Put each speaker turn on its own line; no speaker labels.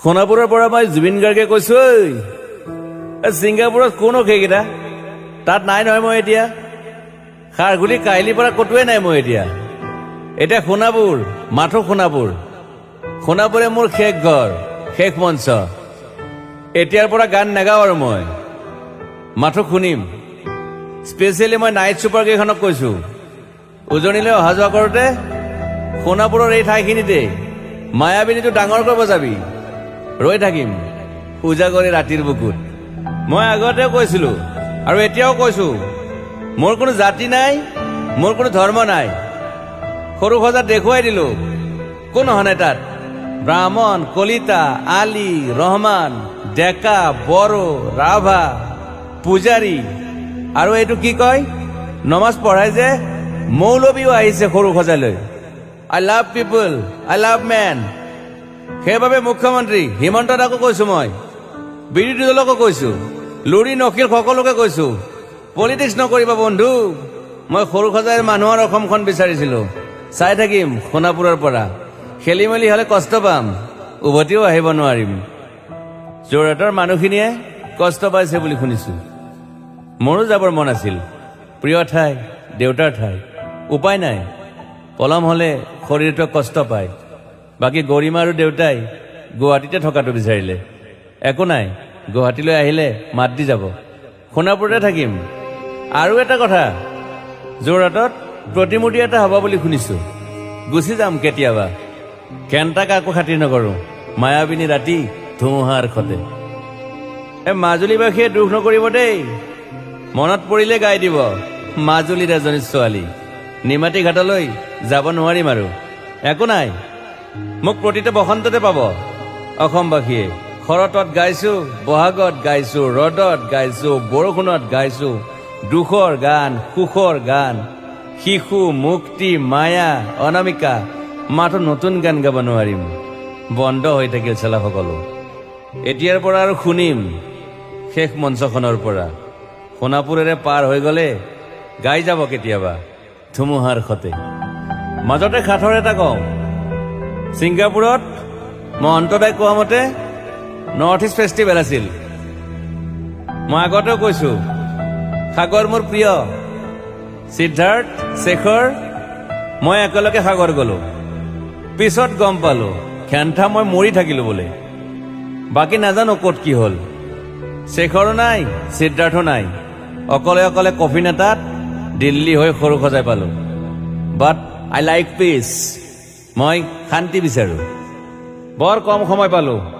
সোণাপুৰৰ পৰা মই জুবিন গাৰ্গে কৈছো, ছিংগাপুৰত কোন সেইকেইটা তাত নাই নহয়। মই এতিয়া খাৰঘুলি কাহিলীৰ পৰা কতোৱে নাই। মই এতিয়া সোণাপুৰ, মাথো সোণাপুৰে মোৰ শেষ ঘৰ, শেষ মঞ্চ। এতিয়াৰ পৰা গান নাগাওঁ আৰু মই মাথো শুনিম। স্পেচিয়েলি মই নাইট ছুপাৰ কেইখনক কৈছো, উজনিলৈ অহা যোৱা কৰোঁতে সোণাপুৰৰ এই ঠাইখিনিতে মায়াবিনীটো ডাঙৰকৈ বজাবি, ৰৈ থাকিম উজাগৰি ৰাতিৰ বুকুত। মই আগতেও কৈছিলো আৰু এতিয়াও কৈছো, মোৰ কোনো জাতি নাই, মোৰ কোনো ধৰ্ম নাই। সৰু সজাত দেখুৱাই দিলো কোন হনে তাত ব্ৰাহ্মণ, কলিতা, আলী, ৰহমান, ডেকা, বড়ো, ৰাভা, পূজাৰী আৰু এইটো কি কয় নমাজ পঢ়াই যে মৌলবীও আহিছে সৰু সজালৈ। I love people, I love man. সেইবাবে মুখ্যমন্ত্ৰী হিমন্ত দাকো কৈছো, মই বিৰোধী দলকো কৈছো, লুৰি নকিল সকলোকে কৈছো, পলিটিক্স নকৰিবা বন্ধু। মই সৰু সজাইৰ মানুহৰ অসমখন বিচাৰিছিলো। চাই থাকিম সোণাপুৰৰ পৰা। খেলি মেলি হলে কষ্ট পাম, উভতিও আহিব নোৱাৰিম। যোৰহাটৰ মানুহখিনিয়ে কষ্ট পাইছে বুলি শুনিছো। মোৰো যাবৰ মন আছিল, প্ৰিয় ঠাই, দেউতাৰ ঠাই। উপায় নাই, পলম হলে শৰীৰটো কষ্ট পায়। বাকী গৰিমা আৰু দেউতাই গুৱাহাটীতে থকাটো বিচাৰিলে। একো নাই, গুৱাহাটীলৈ আহিলে মাত দি যাব। সোণাপুৰতে থাকিম। আৰু এটা কথা, যোৰহাটত প্ৰতিমূৰ্তি এটা হ'ব বুলি শুনিছো। গুচি যাম কেতিয়াবা। কেণ্টা কাকো খাতিৰ নকৰো, মায়াবিনী ৰাতি ধুমুহাৰ খতে। মাজুলীবাসীয়ে দুখ নকৰিব দেই, মনত পৰিলে গাই দিব মাজুলীৰ এজনী ছোৱালী। নিমাতী ঘাটলৈ যাব নোৱাৰিম আৰু। একো নাই, মোক প্ৰতিটো বসন্ততে পাব অসমবাসীয়ে। শৰতত গাইছো, বহাগত গাইছো, ৰ'দত গাইছো, বৰষুণত গাইছো, দুখৰ গান, সুখৰ গান, শিশু, মুক্তি, মায়া, অনামিকা। মাথো নতুন গান গাব নোৱাৰিম, বন্ধ হৈ থাকিল চেলা সকলো। এতিয়াৰ পৰা আৰু শুনিম শেষ মঞ্চখনৰ পৰা। সোণাপুৰেৰে পাৰ হৈ গলে গাই যাব কেতিয়াবা ধুমুহাৰ খতে। মাজতে সাঁথৰ এটা কওঁ, ছিংগাপুৰত মহন্তদাই কোৱা মতে নৰ্থ ইষ্ট ফেষ্টিভেল আছিল। মই আগতেও কৈছো, সাগৰ মোৰ প্ৰিয়। সিদ্ধাৰ্থ, শেখৰ, মই একেলগে সাগৰ গলো। পিছত গম পালো খেন্থা মই মৰি থাকিলো বোলে। বাকী নাজানো ক'ত কি হ'ল। শেখৰো নাই, সিদ্ধাৰ্থো নাই। অকলে অকলে কফিন এটাত দিল্লী হৈ সৰু সজাই পালো। বাট আই লাইক পিচ। মই শান্তি বিচাৰো। বৰ কম সময় পালো।